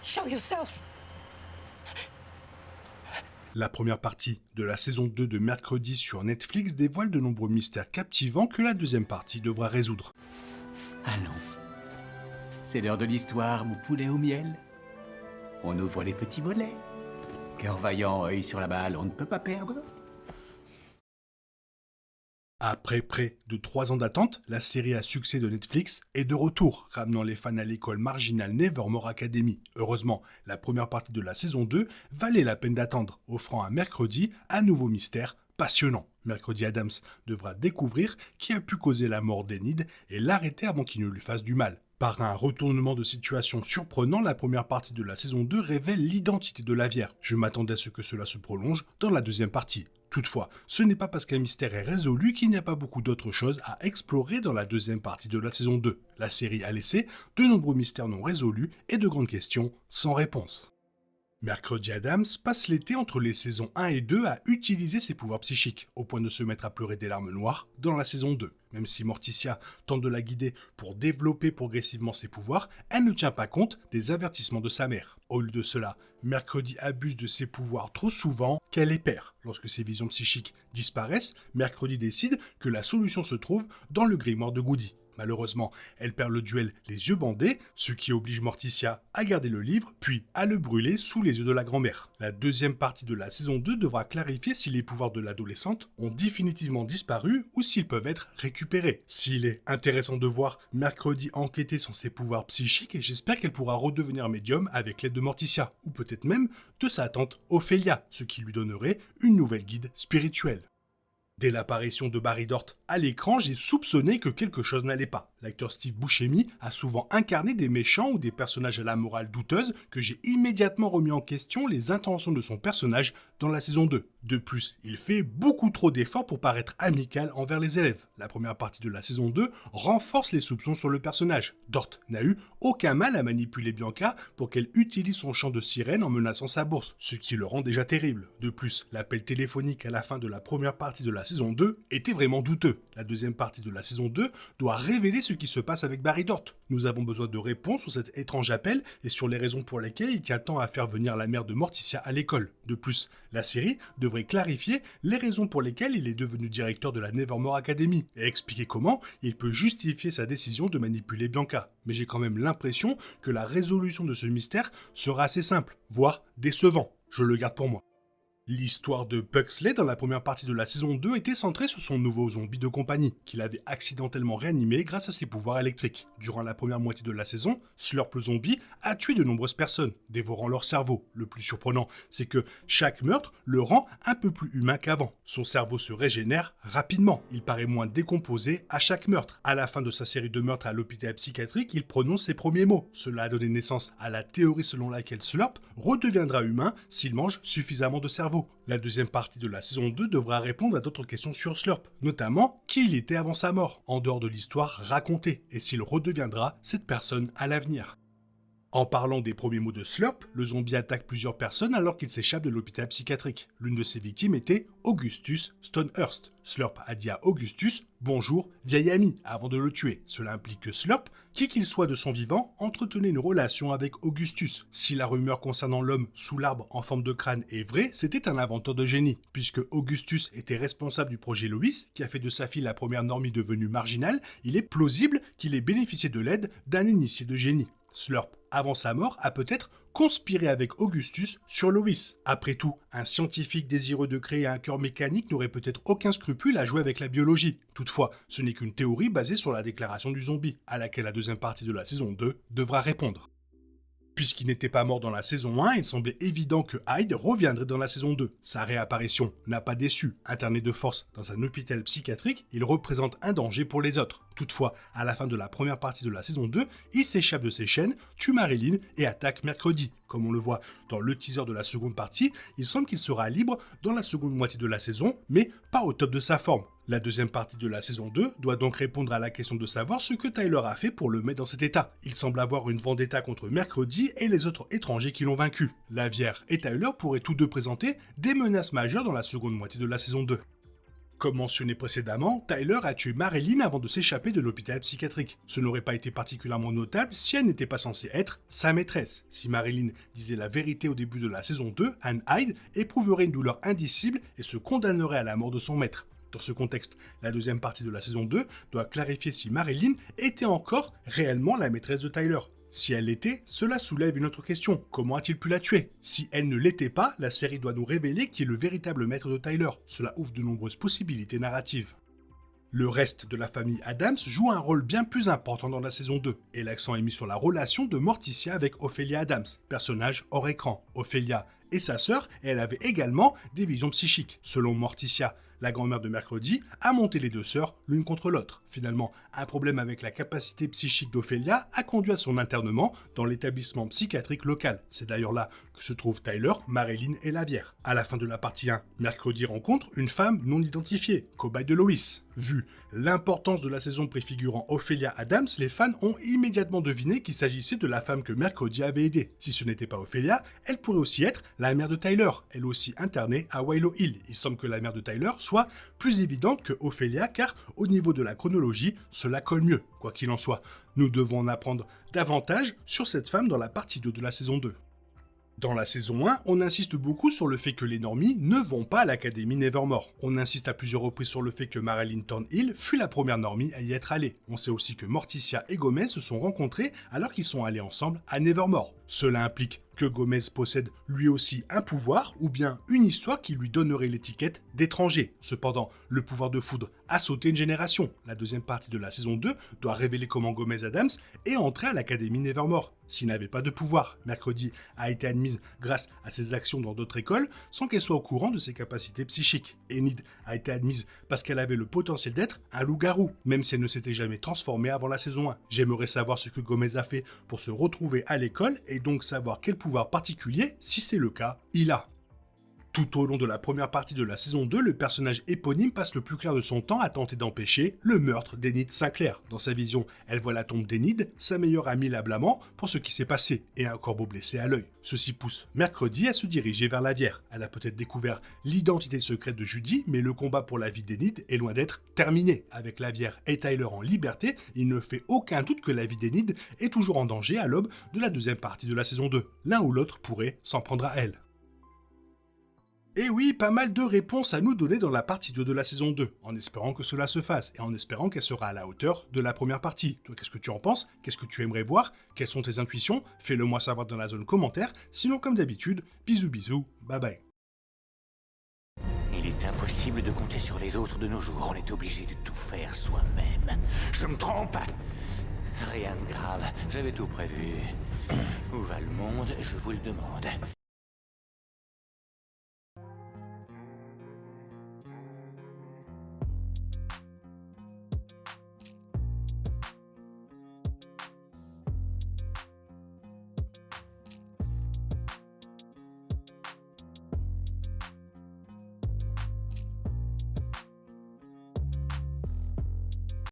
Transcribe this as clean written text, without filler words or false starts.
Show yourself. La première partie de la saison 2 de Mercredi sur Netflix dévoile de nombreux mystères captivants que la deuxième partie devra résoudre. Allons. C'est l'heure de l'histoire, mon poulet au miel. On ouvre les petits volets. Cœur vaillant, œil sur la balle, on ne peut pas perdre. Après près de 3 ans d'attente, la série à succès de Netflix est de retour, ramenant les fans à l'école marginale Nevermore Academy. Heureusement, la première partie de la saison 2 valait la peine d'attendre, offrant à Mercredi un nouveau mystère passionnant. Mercredi Adams devra découvrir qui a pu causer la mort d'Enid et l'arrêter avant qu'il ne lui fasse du mal. Par un retournement de situation surprenant, la première partie de la saison 2 révèle l'identité de la Vierge. Je m'attendais à ce que cela se prolonge dans la deuxième partie. Toutefois, ce n'est pas parce qu'un mystère est résolu qu'il n'y a pas beaucoup d'autres choses à explorer dans la deuxième partie de la saison 2. La série a laissé de nombreux mystères non résolus et de grandes questions sans réponse. Mercredi Adams passe l'été entre les saisons 1 et 2 à utiliser ses pouvoirs psychiques, au point de se mettre à pleurer des larmes noires dans la saison 2. Même si Morticia tente de la guider pour développer progressivement ses pouvoirs, elle ne tient pas compte des avertissements de sa mère. Au lieu de cela, Mercredi abuse de ses pouvoirs trop souvent qu'elle les perd. Lorsque ses visions psychiques disparaissent, Mercredi décide que la solution se trouve dans le grimoire de Goody. Malheureusement, elle perd le duel les yeux bandés, ce qui oblige Morticia à garder le livre, puis à le brûler sous les yeux de la grand-mère. La deuxième partie de la saison 2 devra clarifier si les pouvoirs de l'adolescente ont définitivement disparu ou s'ils peuvent être récupérés. S'il est intéressant de voir Mercredi enquêter sur ses pouvoirs psychiques, et j'espère qu'elle pourra redevenir médium avec l'aide de Morticia, ou peut-être même de sa tante Ophélia, ce qui lui donnerait une nouvelle guide spirituelle. Dès l'apparition de Barry Dort à l'écran, j'ai soupçonné que quelque chose n'allait pas. L'acteur Steve Buscemi a souvent incarné des méchants ou des personnages à la morale douteuse que j'ai immédiatement remis en question les intentions de son personnage dans la saison 2. De plus, il fait beaucoup trop d'efforts pour paraître amical envers les élèves. La première partie de la saison 2 renforce les soupçons sur le personnage. Dort n'a eu aucun mal à manipuler Bianca pour qu'elle utilise son chant de sirène en menaçant sa bourse, ce qui le rend déjà terrible. De plus, l'appel téléphonique à la fin de la première partie de la saison 2 était vraiment douteux. La deuxième partie de la saison 2 doit révéler ce qui se passe avec Barry Dort. Nous avons besoin de réponses sur cet étrange appel et sur les raisons pour lesquelles il tient tant à faire venir la mère de Morticia à l'école. De plus, la série devrait clarifier les raisons pour lesquelles il est devenu directeur de la Nevermore Academy et expliquer comment il peut justifier sa décision de manipuler Bianca. Mais j'ai quand même l'impression que la résolution de ce mystère sera assez simple, voire décevant. Je le garde pour moi. L'histoire de Pugsley dans la première partie de la saison 2 était centrée sur son nouveau zombie de compagnie, qu'il avait accidentellement réanimé grâce à ses pouvoirs électriques. Durant la première moitié de la saison, Slurp le zombie a tué de nombreuses personnes, dévorant leur cerveau. Le plus surprenant, c'est que chaque meurtre le rend un peu plus humain qu'avant. Son cerveau se régénère rapidement, il paraît moins décomposé à chaque meurtre. À la fin de sa série de meurtres à l'hôpital psychiatrique, il prononce ses premiers mots. Cela a donné naissance à la théorie selon laquelle Slurp redeviendra humain s'il mange suffisamment de cerveau. La deuxième partie de la saison 2 devra répondre à d'autres questions sur Slurp, notamment qui il était avant sa mort, en dehors de l'histoire racontée, et s'il redeviendra cette personne à l'avenir. En parlant des premiers mots de Slurp, le zombie attaque plusieurs personnes alors qu'il s'échappe de l'hôpital psychiatrique. L'une de ses victimes était Augustus Stonehurst. Slurp a dit à Augustus « Bonjour, vieil ami » avant de le tuer. Cela implique que Slurp, qui qu'il soit de son vivant, entretenait une relation avec Augustus. Si la rumeur concernant l'homme sous l'arbre en forme de crâne est vraie, c'était un inventeur de génie, puisque Augustus était responsable du projet Lois, qui a fait de sa fille la première normie devenue marginale, il est plausible qu'il ait bénéficié de l'aide d'un initié de génie. Slurp, avant sa mort, a peut-être conspiré avec Augustus sur Lois. Après tout, un scientifique désireux de créer un cœur mécanique n'aurait peut-être aucun scrupule à jouer avec la biologie. Toutefois, ce n'est qu'une théorie basée sur la déclaration du zombie, à laquelle la deuxième partie de la saison 2 devra répondre. Puisqu'il n'était pas mort dans la saison 1, il semblait évident que Hyde reviendrait dans la saison 2. Sa réapparition n'a pas déçu. Interné de force dans un hôpital psychiatrique, il représente un danger pour les autres. Toutefois, à la fin de la première partie de la saison 2, il s'échappe de ses chaînes, tue Marilyn et attaque Mercredi. Comme on le voit dans le teaser de la seconde partie, il semble qu'il sera libre dans la seconde moitié de la saison, mais pas au top de sa forme. La deuxième partie de la saison 2 doit donc répondre à la question de savoir ce que Tyler a fait pour le mettre dans cet état. Il semble avoir une vendetta contre Mercredi et les autres étrangers qui l'ont vaincu. La Vierge et Tyler pourraient tous deux présenter des menaces majeures dans la seconde moitié de la saison 2. Comme mentionné précédemment, Tyler a tué Marilyn avant de s'échapper de l'hôpital psychiatrique. Ce n'aurait pas été particulièrement notable si elle n'était pas censée être sa maîtresse. Si Marilyn disait la vérité au début de la saison 2, Anne Hyde éprouverait une douleur indicible et se condamnerait à la mort de son maître. Dans ce contexte, la deuxième partie de la saison 2 doit clarifier si Marilyn était encore réellement la maîtresse de Tyler. Si elle l'était, cela soulève une autre question. Comment a-t-il pu la tuer? Si elle ne l'était pas, la série doit nous révéler qui est le véritable maître de Tyler. Cela ouvre de nombreuses possibilités narratives. Le reste de la famille Addams joue un rôle bien plus important dans la saison 2, et l'accent est mis sur la relation de Morticia avec Ophelia Addams, personnage hors écran. Ophelia est sa sœur, et elle avait également des visions psychiques. Selon Morticia, la grand-mère de Mercredi a monté les deux sœurs l'une contre l'autre. Finalement, un problème avec la capacité psychique d'Ophelia a conduit à son internement dans l'établissement psychiatrique local. C'est d'ailleurs là que se trouvent Tyler, Marilyn et Lavière. À la fin de la partie 1, Mercredi rencontre une femme non identifiée, cobaye de Lois. Vu l'importance de la saison préfigurant Ophelia Addams, les fans ont immédiatement deviné qu'il s'agissait de la femme que Mercredi avait aidée. Si ce n'était pas Ophelia, elle pourrait aussi être la mère de Tyler, elle aussi internée à Willow Hill. Il semble que la mère de Tyler soit plus évidente que Ophelia, car au niveau de la chronologie, cela colle mieux. Quoi qu'il en soit, nous devons en apprendre davantage sur cette femme dans la partie 2 de la saison 2. Dans la saison 1, on insiste beaucoup sur le fait que les normies ne vont pas à l'académie Nevermore. On insiste à plusieurs reprises sur le fait que Marilyn Thornhill fut la première normie à y être allée. On sait aussi que Morticia et Gomez se sont rencontrés alors qu'ils sont allés ensemble à Nevermore. Cela implique que Gomez possède lui aussi un pouvoir ou bien une histoire qui lui donnerait l'étiquette d'étranger. Cependant, le pouvoir de foudre a sauté une génération. La deuxième partie de la saison 2 doit révéler comment Gomez Addams est entré à l'académie Nevermore. S'il n'avait pas de pouvoir, Mercredi a été admise grâce à ses actions dans d'autres écoles sans qu'elle soit au courant de ses capacités psychiques. Enid a été admise parce qu'elle avait le potentiel d'être un loup-garou, même si elle ne s'était jamais transformée avant la saison 1. J'aimerais savoir ce que Gomez a fait pour se retrouver à l'école et donc savoir quel pouvoir particulier, si c'est le cas, il a. Tout au long de la première partie de la saison 2, le personnage éponyme passe le plus clair de son temps à tenter d'empêcher le meurtre d'Enid Sinclair. Dans sa vision, elle voit la tombe d'Enid, sa meilleure amie la blâmant pour ce qui s'est passé, et un corbeau blessé à l'œil. Ceci pousse Mercredi à se diriger vers Lavière. Elle a peut-être découvert l'identité secrète de Judy, mais le combat pour la vie d'Enid est loin d'être terminé. Avec Lavière et Tyler en liberté, il ne fait aucun doute que la vie d'Enid est toujours en danger à l'aube de la deuxième partie de la saison 2. L'un ou l'autre pourrait s'en prendre à elle. Et oui, pas mal de réponses à nous donner dans la partie 2 de la saison 2, en espérant que cela se fasse, et en espérant qu'elle sera à la hauteur de la première partie. Toi, qu'est-ce que tu en penses? Qu'est-ce que tu aimerais voir? Quelles sont tes intuitions? Fais-le moi savoir dans la zone commentaire, sinon comme d'habitude, bisous bisous, bye bye. Il est impossible de compter sur les autres de nos jours, on est obligé de tout faire soi-même. Je me trompe? Rien de grave, j'avais tout prévu. Où va le monde, je vous le demande.